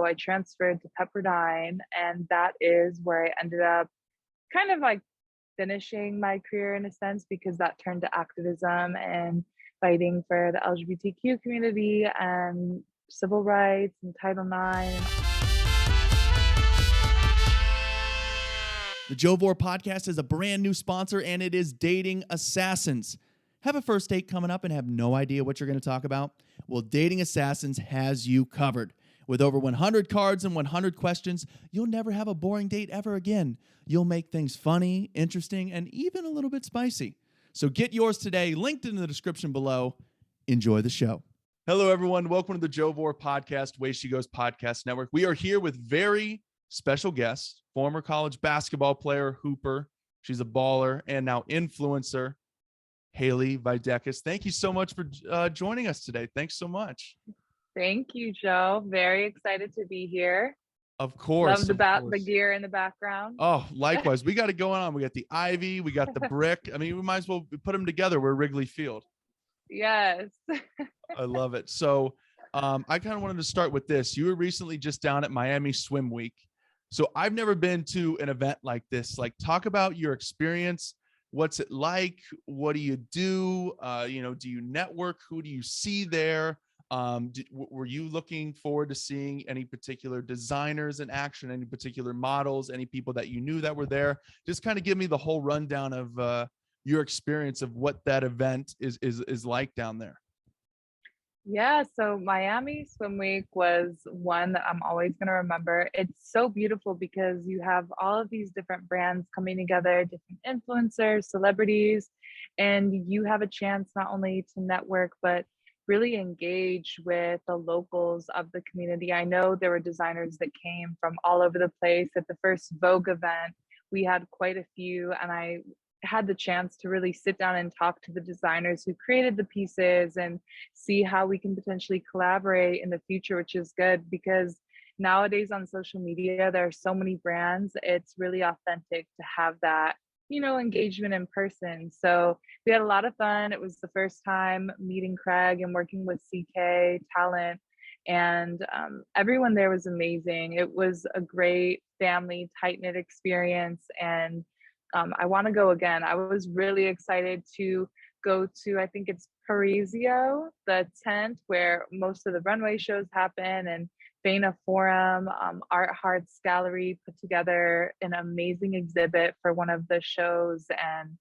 I transferred to Pepperdine, and that is where I ended up kind of like finishing my career in a sense, because that turned to activism and fighting for the LGBTQ community and civil rights and Title IX. The Joe Vore Podcast is a brand new sponsor, and it is Dating Assassins. Have a first date coming up and have no idea what you're going to talk about? Well, Dating Assassins has you covered. With over 100 cards and 100 questions, you'll never have a boring date ever again. You'll make things funny, interesting, and even a little bit spicy. So get yours today, linked in the description below. Enjoy the show. Hello, everyone. Welcome to the Joe Vore Podcast, Way She Goes Podcast Network. We are here with very special guest, former college basketball player, hooper. She's a baller and now influencer, Haley Videckis. Thank you so much for joining us today. Thanks so much. Thank you, Joe. Very excited to be here. Of course. Love the gear in the background. Oh, likewise. We got it going on. We got the ivy. We got the brick. I mean, we might as well put them together. We're Wrigley Field. Yes. I love it. So I kind of wanted to start with this. You were recently just down at Miami Swim Week. So I've never been to an event like this. Like, talk about your experience. What's it like? What do you do? Do you network? Who do you see there? Were you looking forward to seeing any particular designers in action, any particular models, any people that you knew that were there? Just kind of give me the whole rundown of your experience of what that event is like down there. Yeah, so Miami Swim Week was one that I'm always going to remember. It's so beautiful because you have all of these different brands coming together, different influencers, celebrities, and you have a chance not only to network, but really engage with the locals of the community. I know there were designers that came from all over the place. At the first Vogue event, we had quite a few, and I had the chance to really sit down and talk to the designers who created the pieces and see how we can potentially collaborate in the future, which is good because nowadays on social media, there are so many brands. It's really authentic to have that, engagement in person. So we had a lot of fun. It was the first time meeting Craig and working with CK Talent, and everyone there was amazing. It was a great family, tight-knit experience, and I want to go again. I was really excited to go to, I think it's Parisio, the tent where most of the runway shows happen, and Faina Forum, Art Hearts Gallery put together an amazing exhibit for one of the shows and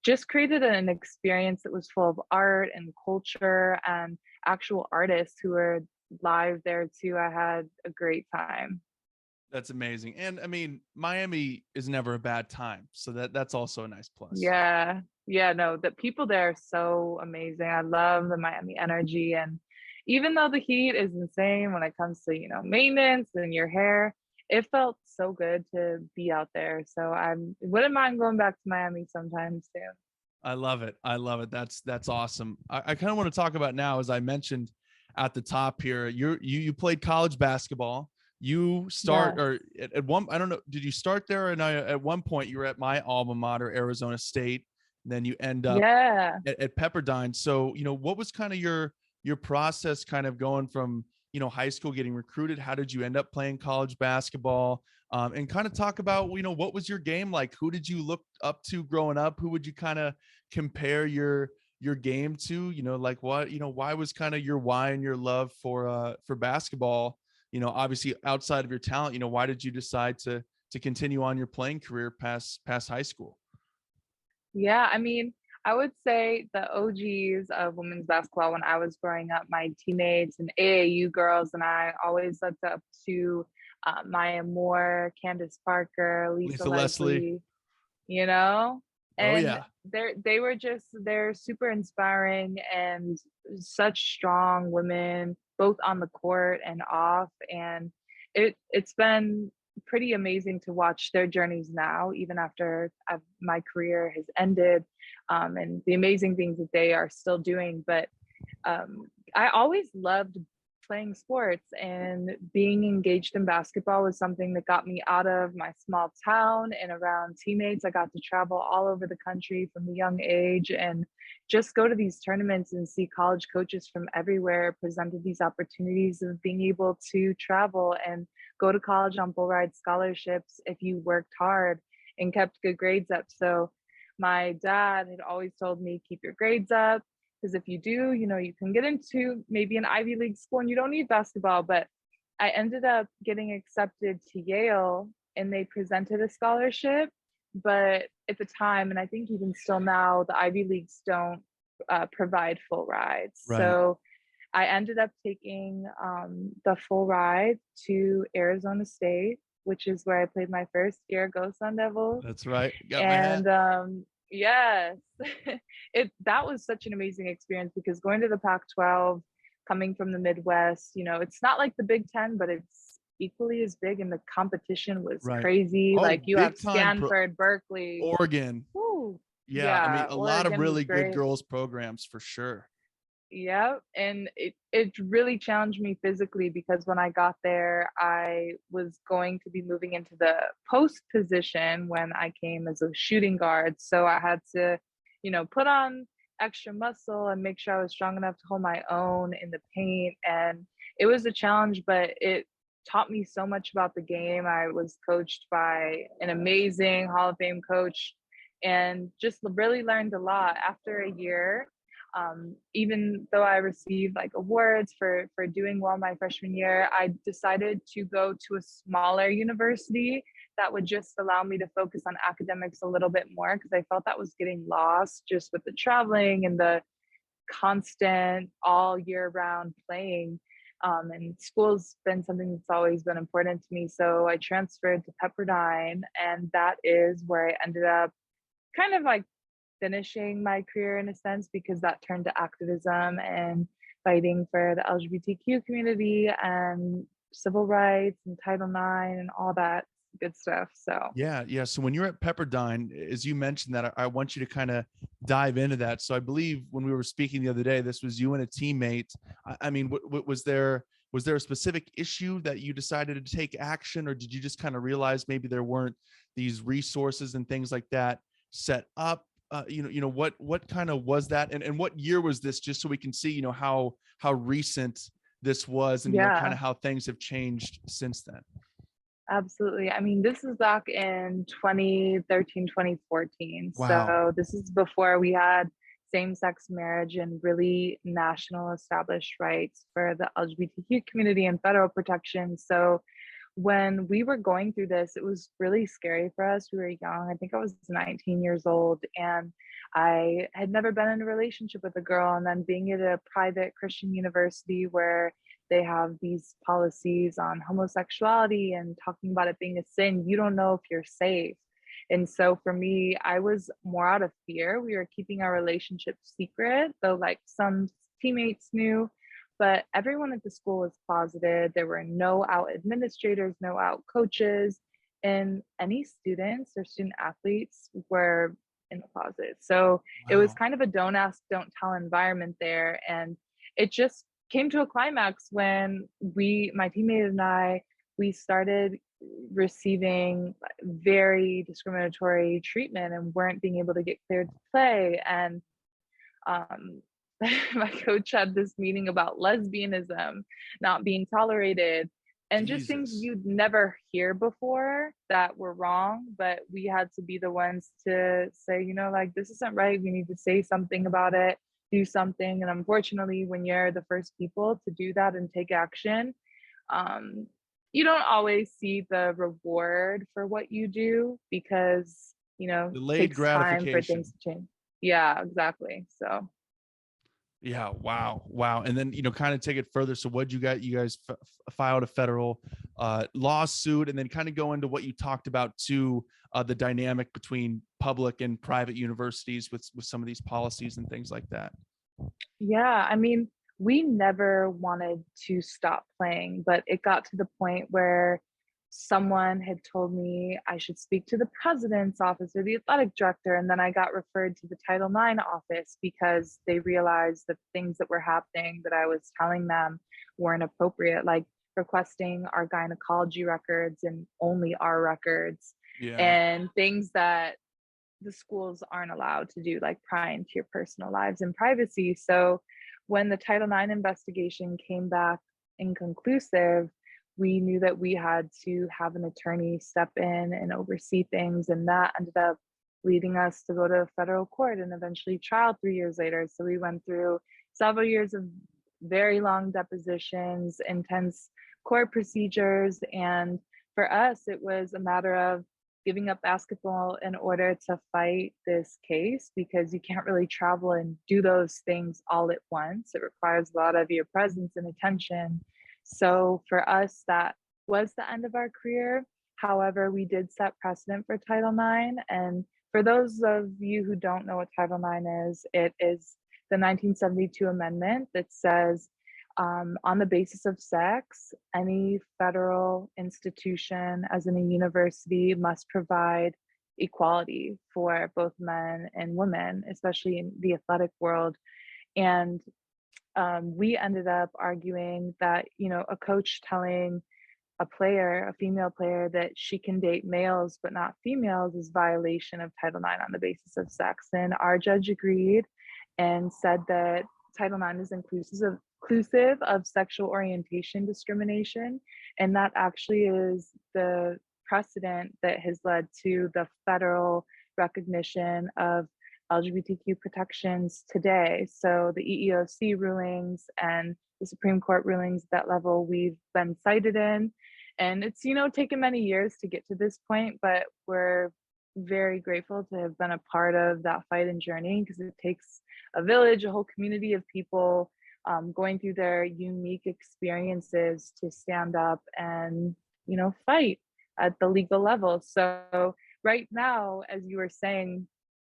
just created an experience that was full of art and culture and actual artists who were live there too. I had a great time. That's amazing. And I mean, Miami is never a bad time. So that's also a nice plus. Yeah. No, the people there are so amazing. I love the Miami energy. And even though the heat is insane when it comes to, maintenance and your hair, it felt so good to be out there. So I wouldn't mind going back to Miami sometime soon. I love it. That's awesome. I kind of want to talk about now, as I mentioned at the top here, you played college basketball. You start, or at one, I don't know, did you start there? And at one point you were at my alma mater, Arizona State, and then you end up at Pepperdine. So, what was kind of your process kind of going from, high school, getting recruited? How did you end up playing college basketball? And kind of talk about, what was your game like? Who did you look up to growing up? Who would you kind of compare your game to, like what, why was kind of your why and your love for basketball? Obviously outside of your talent, why did you decide to continue on your playing career past high school? Yeah, I mean, I would say the OGs of women's basketball when I was growing up, my teammates and AAU girls, and I always looked up to Maya Moore, Candace Parker, Lisa Leslie, and they're super inspiring and such strong women, both on the court and off. And it's been pretty amazing to watch their journeys now, even after my career has ended, and the amazing things that they are still doing. But I always loved playing sports, and being engaged in basketball was something that got me out of my small town and around teammates. I got to travel all over the country from a young age and just go to these tournaments and see college coaches from everywhere presented these opportunities of being able to travel and go to college on full ride scholarships if you worked hard and kept good grades up. So my dad had always told me, keep your grades up, because if you do, you can get into maybe an Ivy League school and you don't need basketball. But I ended up getting accepted to Yale, and they presented a scholarship. But at the time, and I think even still now, the Ivy Leagues don't provide full rides. Right. So I ended up taking the full ride to Arizona State, which is where I played my first year. Go Sun Devils. That's right. And yes, that was such an amazing experience, because going to the Pac-12, coming from the Midwest, it's not like the Big Ten, but it's equally as big, and the competition was crazy. Like you have Stanford, Berkeley, Oregon. Woo. Yeah, I mean, a lot of really good great. girls programs for sure. Yeah, and it really challenged me physically, because when I got there, I was going to be moving into the post position when I came as a shooting guard. So I had to, put on extra muscle and make sure I was strong enough to hold my own in the paint. And it was a challenge, but it taught me so much about the game. I was coached by an amazing Hall of Fame coach, and just really learned a lot. After a year, even though I received like awards for doing well my freshman year, I decided to go to a smaller university that would just allow me to focus on academics a little bit more, because I felt that was getting lost just with the traveling and the constant all year round playing. And school's been something that's always been important to me. So I transferred to Pepperdine, and that is where I ended up kind of like finishing my career in a sense, because that turned to activism and fighting for the LGBTQ community and civil rights and Title IX and all that good stuff. So yeah. So when you're at Pepperdine, as you mentioned that, I want you to kind of dive into that. So I believe when we were speaking the other day, this was you and a teammate. I mean, was there a specific issue that you decided to take action, or did you just kind of realize maybe there weren't these resources and things like that set up? What kind of was that, and what year was this, just so we can see how recent this was, and kind of how things have changed since then. Absolutely. I mean, this is back in 2013, 2014. Wow. So this is before we had same-sex marriage and really national established rights for the LGBTQ community and federal protection. So when we were going through this, it was really scary for us. We were young. I think I was 19 years old, and I had never been in a relationship with a girl. And then being at a private Christian university where they have these policies on homosexuality and talking about it being a sin, you don't know if you're safe. And so for me, I was more out of fear. We were keeping our relationship secret, though like some teammates knew. But everyone at the school was closeted. There were no out administrators, no out coaches, and any students or student athletes were in the closet. So It was kind of a don't ask, don't tell environment there. And it just came to a climax when my teammate and I, we started receiving very discriminatory treatment and weren't being able to get cleared to play. And my coach had this meeting about lesbianism not being tolerated, and just things you'd never hear before that were wrong, but we had to be the ones to say, like, this isn't right. We need to say something about it, do something. And unfortunately, when you're the first people to do that and take action, you don't always see the reward for what you do, because delayed it takes gratification. time for things to change. Yeah, exactly. So yeah, wow. And then kind of take it further. So what you guys filed a federal lawsuit, and then kind of go into what you talked about too, the dynamic between public and private universities with some of these policies and things like that. Yeah, I mean, we never wanted to stop playing, but it got to the point where someone had told me I should speak to the president's office or the athletic director. And then I got referred to the Title IX office because they realized that things that were happening that I was telling them weren't appropriate, like requesting our gynecology records and only our records, Yeah. and things that the schools aren't allowed to do, like prying into your personal lives and privacy. So when the Title IX investigation came back inconclusive, we knew that we had to have an attorney step in and oversee things. And that ended up leading us to go to federal court and eventually trial 3 years later. So we went through several years of very long depositions, intense court procedures. And for us, it was a matter of giving up basketball in order to fight this case, because you can't really travel and do those things all at once. It requires a lot of your presence and attention. So for us, that was the end of our career. However, we did set precedent for Title IX. And for those of you who don't know what Title IX is, it is the 1972 amendment that says, on the basis of sex, any federal institution, as in a university, must provide equality for both men and women, especially in the athletic world. And we ended up arguing that, a coach telling a player, a female player, that she can date males but not females is violation of Title IX on the basis of sex. And our judge agreed and said that Title IX is inclusive of sexual orientation discrimination. And that actually is the precedent that has led to the federal recognition of LGBTQ protections today. So the EEOC rulings and the Supreme Court rulings at that level we've been cited in. And it's, taken many years to get to this point, but we're very grateful to have been a part of that fight and journey, because it takes a village, a whole community of people going through their unique experiences to stand up and, fight at the legal level. So right now, as you were saying,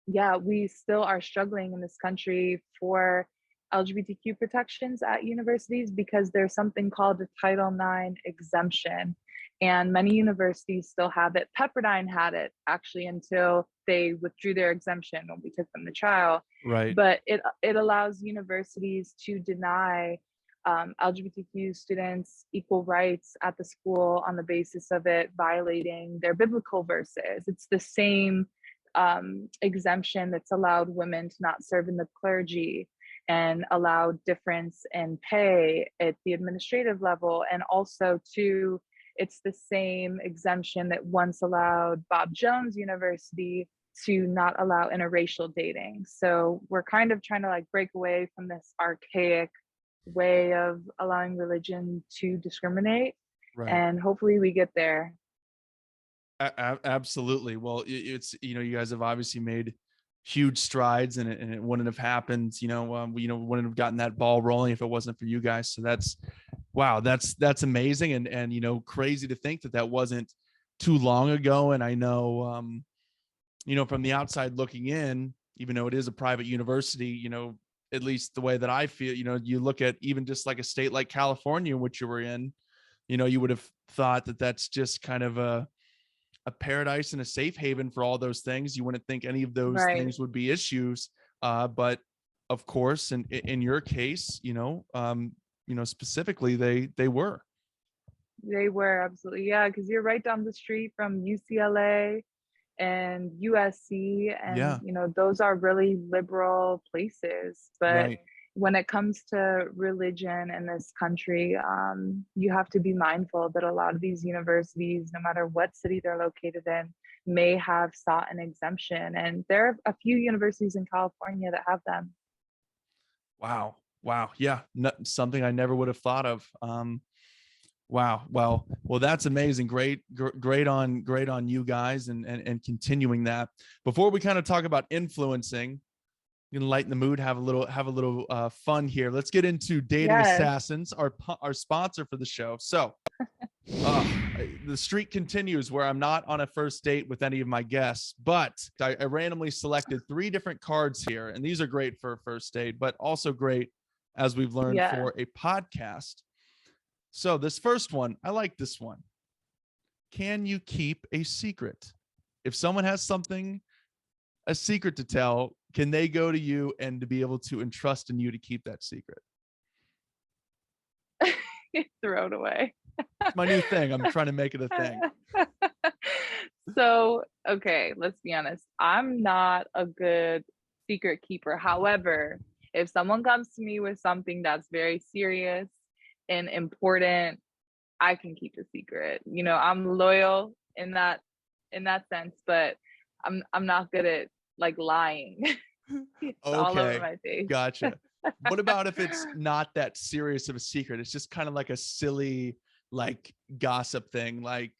yeah, we still are struggling in this country for LGBTQ protections at universities, because there's something called a Title IX exemption. And many universities still have it. Pepperdine had it actually until they withdrew their exemption when we took them to trial. Right. But it allows universities to deny LGBTQ students equal rights at the school on the basis of it violating their biblical verses. It's the same exemption that's allowed women to not serve in the clergy, and allowed difference in pay at the administrative level. And also, too, it's the same exemption that once allowed Bob Jones University to not allow interracial dating. So we're kind of trying to break away from this archaic way of allowing religion to discriminate. Right. And hopefully we get there. Absolutely. Well, it's, you guys have obviously made huge strides, and it wouldn't have happened, we wouldn't have gotten that ball rolling if it wasn't for you guys. So wow, that's amazing. And crazy to think that wasn't too long ago. And I know, from the outside looking in, even though it is a private university, at least the way that I feel, you look at even just like a state like California, which you were in, you would have thought that that's just kind of a paradise and a safe haven for all those things. You wouldn't think any of those things would be issues. But of course, in your case, specifically they were. They were, absolutely. Yeah. Cause you're right down the street from UCLA and USC. And, those are really liberal places. But when it comes to religion in this country, you have to be mindful that a lot of these universities, no matter what city they're located in, may have sought an exemption. And there are a few universities in California that have them. Wow. Yeah. Something I never would have thought of. Wow. Well, that's amazing. Great on you guys and continuing that. Before we kind of talk about influencing, you can lighten the mood, have a little fun here. Let's get into Dating Assassins, our sponsor for the show. So the streak continues where I'm not on a first date with any of my guests, but I randomly selected 3 different cards here. And these are great for a first date, but also great, as we've learned, for a podcast. So this first one, I like this one. can you keep a secret? If someone has a secret to tell, can they go to you and to be able to entrust in you to keep that secret? Throw it away. It's my new thing. I'm trying to make it a thing. So, okay, let's be honest. I'm not a good secret keeper. However, if someone comes to me with something that's very serious and important, I can keep a secret. You know, I'm loyal in that sense, but I'm not good at like lying. It's all over Okay, my face. gotcha. What about if it's not that serious of a secret? It's just kind of like a silly, like gossip thing, like,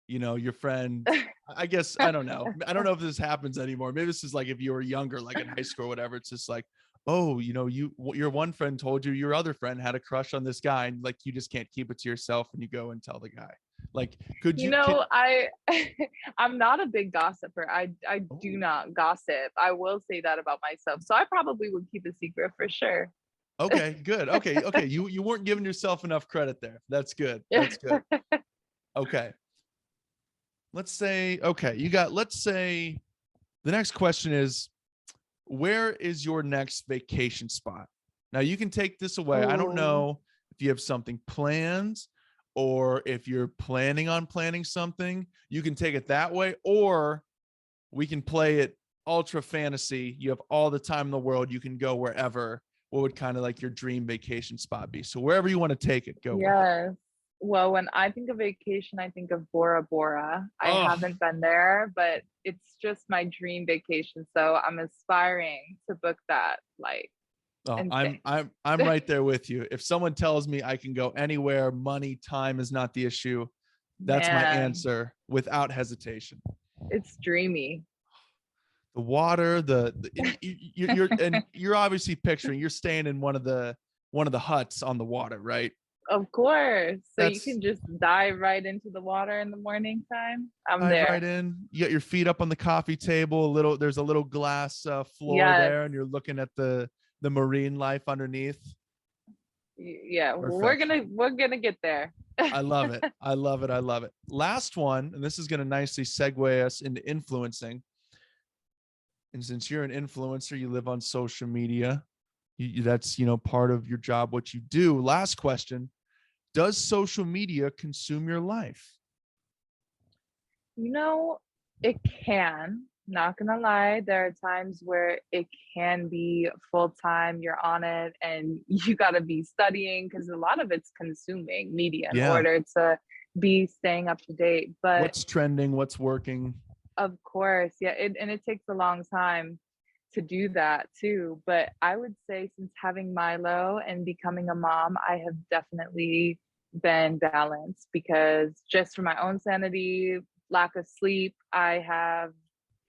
you know, your friend, I guess, I don't know. I don't know if this happens anymore. Maybe this is like if you were younger, like in high school or whatever. It's just like, oh, you know, your one friend told you your other friend had a crush on this guy, and like you just can't keep it to yourself, and you go and tell the guy. Like, You know, I'm not a big gossiper. I do not gossip. I will say that about myself. So I probably would keep a secret for sure. Okay, good. Okay. You weren't giving yourself enough credit there. That's good. That's good. Okay. Let's say the next question is, where is your next vacation spot? Now you can take this away. I don't know if you have something planned or if you're planning on planning something. You can take it that way, or we can play it ultra fantasy. You have all the time in the world. You can go wherever. What would kind of like your dream vacation spot be? So wherever you want to take it, go with it. Yes. Well, when I think of vacation, I think of Bora Bora. I Oh, haven't been there, but it's just my dream vacation. So I'm aspiring to book that. Like, oh, insane. I'm right there with you. If someone tells me I can go anywhere, money, time is not the issue, that's my Man, answer without hesitation. it's dreamy. The water, you're obviously picturing you're staying in one of the huts on the water, right? Of course. So you That's can just dive right into the water in the morning time. I'm dive right there. in. You got your feet up on the coffee table. There's a little glass floor Yes. there, and you're looking at the marine life underneath. Yeah, Perfection. we're gonna get there. I love it. I love it. I love it. Last one, and this is going to nicely segue us into influencing. And since you're an influencer, you live on social media. That's, you know, part of your job, what you do. Last question: does social media consume your life? You know, it can. Not gonna lie, there are times where it can be full time, you're on it, and you gotta be studying because a lot of it's consuming media in Yeah. order to be staying up to date. But What's trending? What's working? of course, yeah, and it takes a long time to do that too. But I would say since having Milo and becoming a mom, I have definitely been balanced because just for my own sanity, lack of sleep, I have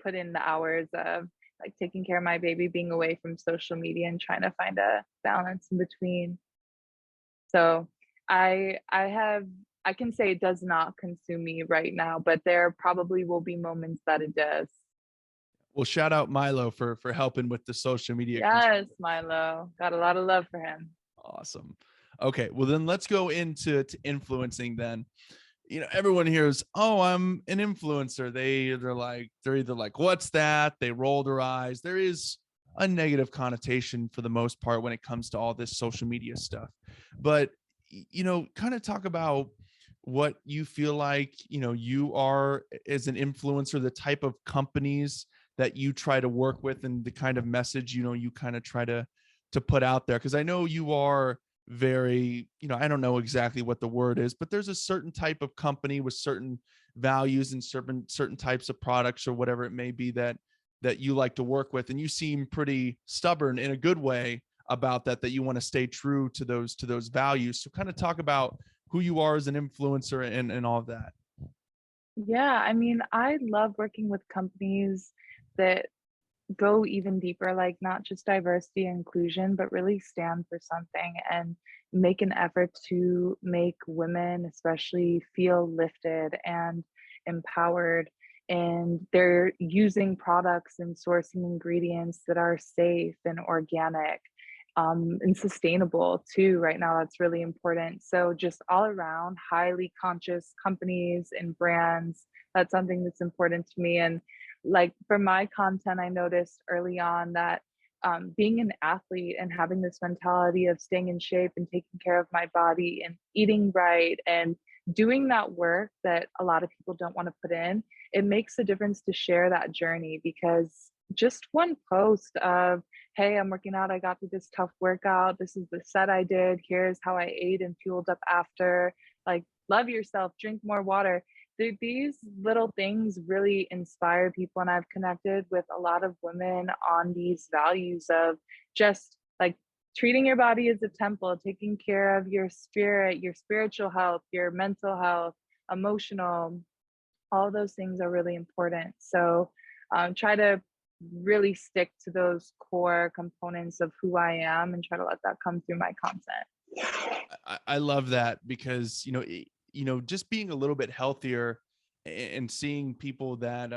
put in the hours of like taking care of my baby, being away from social media and trying to find a balance in between. So I can say it does not consume me right now, but there probably will be moments that it does. Well, shout out Milo for helping with the social media Yes, consumption. Milo. Got a lot of love for him. Awesome. Okay, well then let's go into influencing then. You know, everyone hears, oh, I'm an influencer. They're either like, what's that? They roll their eyes. There is a negative connotation for the most part when it comes to all this social media stuff. But, you know, kind of talk about what you feel like, you know, you are as an influencer, the type of companies that you try to work with and the kind of message, you know, you kind of try to put out there. Cause I know you are very, you know, I don't know exactly what the word is, but there's a certain type of company with certain values and certain types of products or whatever it may be that you like to work with, and you seem pretty stubborn in a good way about that you want to stay true to those values. So kind of talk about who you are as an influencer and all of that. Yeah, I mean, I love working with companies that go even deeper, like not just diversity and inclusion, but really stand for something and make an effort to make women, especially, feel lifted and empowered. And they're using products and sourcing ingredients that are safe and organic. and sustainable too. Right now, that's really important. So just all around highly conscious companies and brands, that's something that's important to me. And like for my content, I noticed early on that being an athlete and having this mentality of staying in shape and taking care of my body and eating right and doing that work that a lot of people don't want to put in, it makes a difference to share that journey. Because just one post of, hey, I'm working out, I got through this tough workout, this is the set I did, here's how I ate and fueled up after, like, love yourself, drink more water. These little things really inspire people, and I've connected with a lot of women on these values of just like treating your body as a temple, taking care of your spirit, your spiritual health, your mental health, emotional, all those things are really important. So try to really stick to those core components of who I am and try to let that come through my content. I love that because, just being a little bit healthier and seeing people that,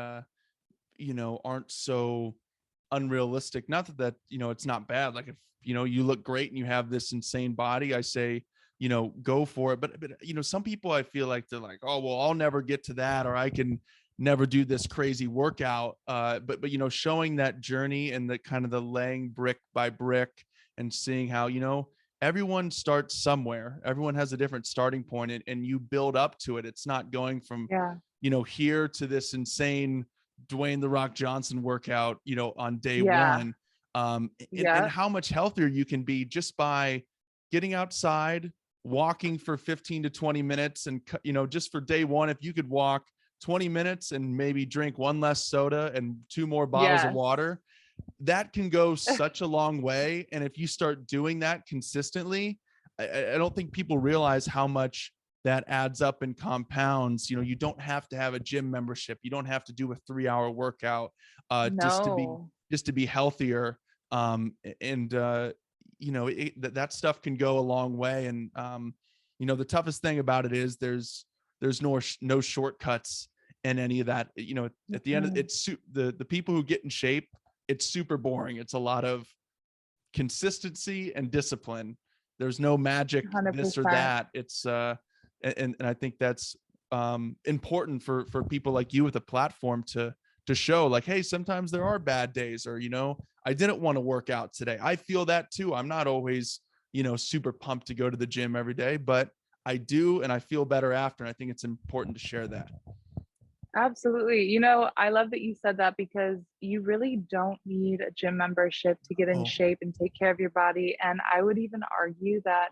aren't so unrealistic. Not that, it's not bad. Like if, you look great and you have this insane body, I say, go for it. But, some people I feel like they're like, oh, well, I'll never get to that, or I can never do this crazy workout. But, showing that journey and the kind of the laying brick by brick and seeing how, everyone starts somewhere. Everyone has a different starting point, and you build up to it. It's not going from, Yeah. here to this insane Dwayne the Rock Johnson workout, on day Yeah. one. And Yeah. how much healthier you can be just by getting outside, walking for 15 to 20 minutes. And, just for day one, if you could walk 20 minutes and maybe drink one less soda and 2 more bottles of Yes. water, that can go such a long way. And if you start doing that consistently, I don't think people realize how much that adds up and compounds. You don't have to have a gym membership. You don't have to do a 3-hour workout just No. to be healthier. And that stuff can go a long way. And the toughest thing about it is there's no shortcuts in any of that. At the end of it's the people who get in shape, it's super boring. It's a lot of consistency and discipline. There's no magic, this or 100%. that. It's and I think that's important for people like you with a platform to show, like, hey, sometimes there are bad days, or I didn't want to work out today. I feel that too. I'm not always super pumped to go to the gym every day, but I do, and I feel better after. And I think it's important to share that. Absolutely. I love that you said that because you really don't need a gym membership to get in Oh, shape and take care of your body. And I would even argue that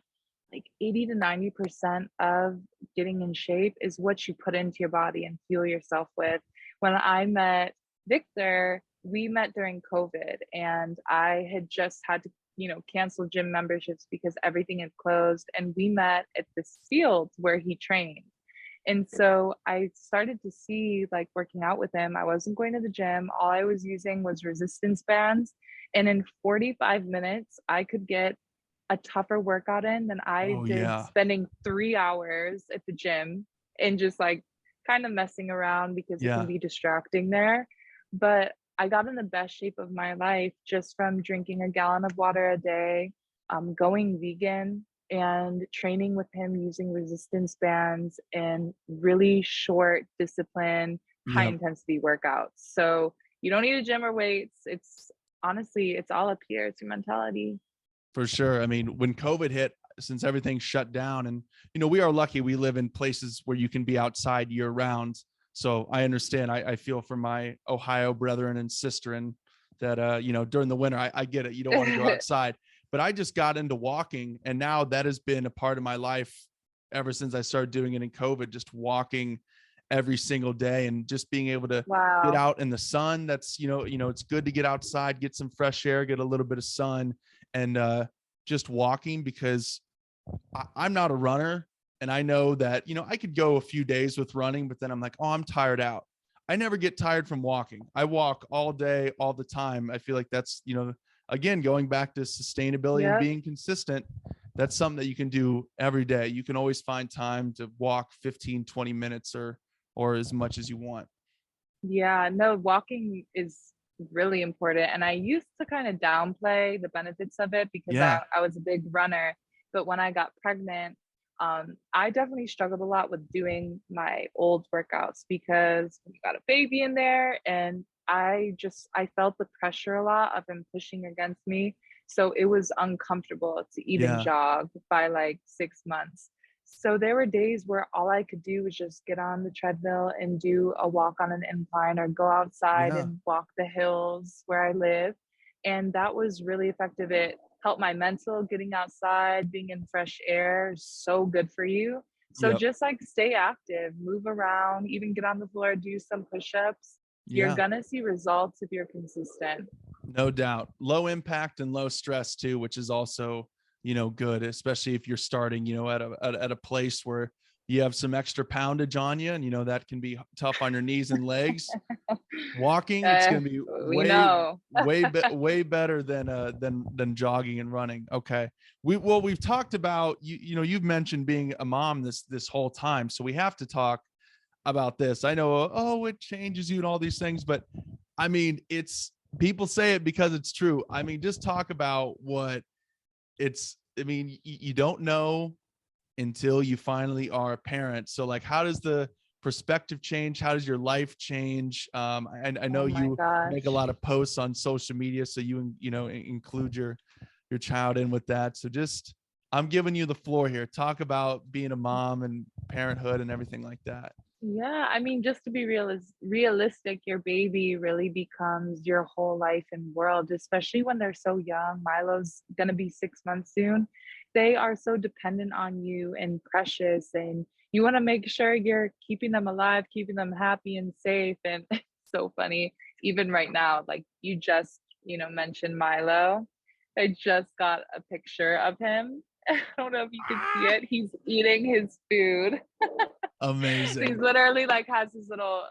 like 80 to 90% of getting in shape is what you put into your body and fuel yourself with. When I met Victor, we met during COVID, and I had just had to, cancel gym memberships because everything had closed. And we met at this field where he trained. And so I started to see, like, working out with him, I wasn't going to the gym. All I was using was resistance bands. And in 45 minutes, I could get a tougher workout in than I oh did yeah. spending 3 hours at the gym and just like kind of messing around because it can Yeah. be distracting there. But I got in the best shape of my life just from drinking a gallon of water a day, going vegan, and training with him using resistance bands and really short discipline, high Yep. intensity workouts. So you don't need a gym or weights. It's honestly, it's all up here. It's your mentality. For sure. I mean, when COVID hit, since everything shut down, and we are lucky we live in places where you can be outside year round. So I understand. I feel for my Ohio brethren and sister, and that during the winter, I get it. You don't want to go outside. But I just got into walking, and now that has been a part of my life ever since I started doing it in COVID, just walking every single day and just being able to get Wow. out in the sun. That's, it's good to get outside, get some fresh air, get a little bit of sun, and just walking, because I'm not a runner. And I know that, I could go a few days with running, but then I'm like, oh, I'm tired out. I never get tired from walking. I walk all day, all the time. I feel like that's, again, going back to sustainability and Yep. being consistent. That's something that you can do every day. You can always find time to walk 15, 20 minutes or as much as you want. Yeah, no, walking is really important. And I used to kind of downplay the benefits of it because Yeah. I was a big runner. But when I got pregnant, I definitely struggled a lot with doing my old workouts because you got a baby in there, and I felt the pressure a lot of him pushing against me. So it was uncomfortable to even Yeah. jog by like 6 months. So there were days where all I could do was just get on the treadmill and do a walk on an incline or go outside Yeah. and walk the hills where I live. And that was really effective. It helped my mental, getting outside, being in fresh air is so good for you. So Yep. just like stay active, move around, even get on the floor, do some push-ups. You're Yeah. gonna see results if you're consistent. No doubt. Low impact and low stress too, which is also, good, especially if you're starting, at a place where you have some extra poundage on you, and that can be tough on your knees and legs. Walking, it's Uh, going to be we way, know. way better than jogging and running. Okay. We've talked about, you've mentioned being a mom this whole time. So we have to talk about this. I know, oh, it changes you and all these things, but I mean, it's people say it because it's true. I mean, just talk about what I mean, you don't know until you finally are a parent. So like, how does the perspective change? How does your life change? I know Oh my you make a gosh. lot of posts on social media, so include your child in with that. So just, I'm giving you the floor here. Talk about being a mom and parenthood and everything like that. Yeah, I mean, just to be realistic, your baby really becomes your whole life and world, especially when they're so young. Milo's gonna be 6 months soon. They are so dependent on you and precious, and you want to make sure you're keeping them alive, keeping them happy and safe. And it's so funny, even right now, like you just, mentioned Milo. I just got a picture of him. I don't know if you can see it. He's eating his food. He's Amazing. literally like has his little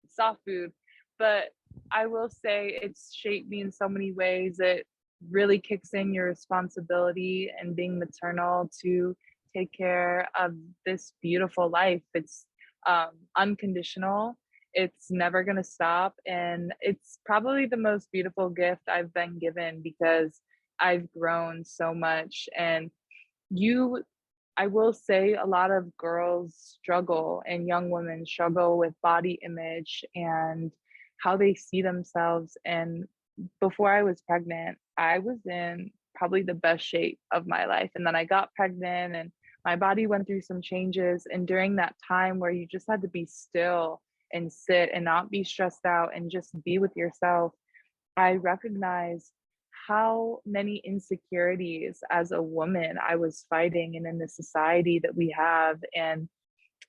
soft food. But I will say it's shaped me in so many ways. It really kicks in your responsibility and being maternal to take care of this beautiful life. It's unconditional. It's never going to stop. And it's probably the most beautiful gift I've been given because I've grown so much. And you I will say a lot of girls struggle and young women struggle with body image and how they see themselves. And before I was pregnant, I was in probably the best shape of my life. And then I got pregnant and my body went through some changes. And during that time where you just had to be still and sit and not be stressed out and just be with yourself, I recognized how many insecurities as a woman I was fighting and in the society that we have. And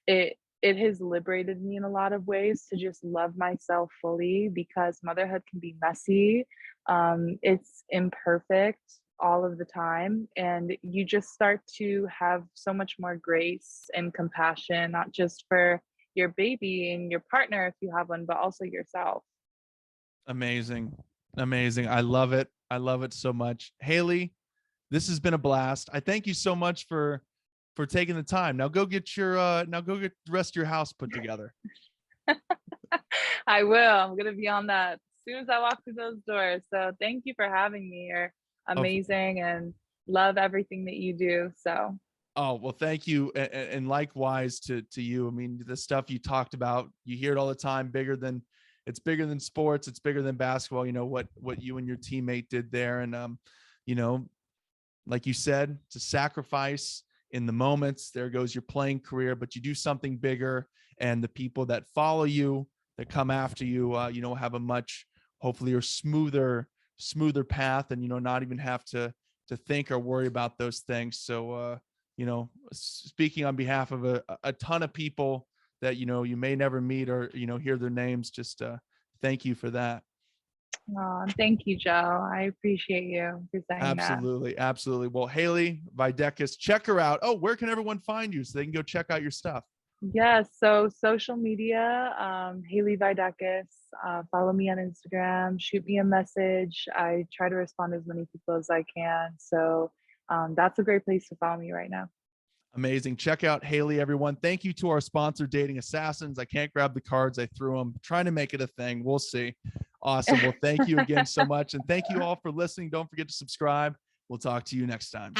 it has liberated me in a lot of ways to just love myself fully because motherhood can be messy. It's imperfect all of the time. And you just start to have so much more grace and compassion, not just for your baby and your partner if you have one, but also yourself. Amazing. Amazing. I love it. I love it so much. Haley, this has been a blast. I thank you so much for taking the time. Now go get the rest of your house put together. I will. I'm gonna be on that as soon as I walk through those doors. So thank you for having me. You're Of amazing and love everything that you do. So Oh, well, thank you. And likewise to you. I mean, the stuff you talked about, you hear it all the time, it's bigger than sports. It's bigger than basketball. You know, what you and your teammate did there. And, you know, like you said, it's a sacrifice in the moments. There goes your playing career, but you do something bigger, and the people that follow you, that come after you, have a much, hopefully, or smoother path, and not even have to think or worry about those things. So, speaking on behalf of a ton of people that you may never meet or hear their names, just thank you for that. thank you, Joe. I appreciate you for saying that. Absolutely. Well, Haley Videckis, check her out. Oh, where can everyone find you so they can go check out your stuff? Yes, so social media, Haley Videckis. Follow me on Instagram, shoot me a message. I try to respond to as many people as I can. So that's a great place to follow me right now. Amazing. Check out Haley, everyone. Thank you to our sponsor, Dating Assassins. I can't grab the cards. I threw them, trying to make it a thing. We'll see. Awesome. Well, thank you again so much. And thank you all for listening. Don't forget to subscribe. We'll talk to you next time.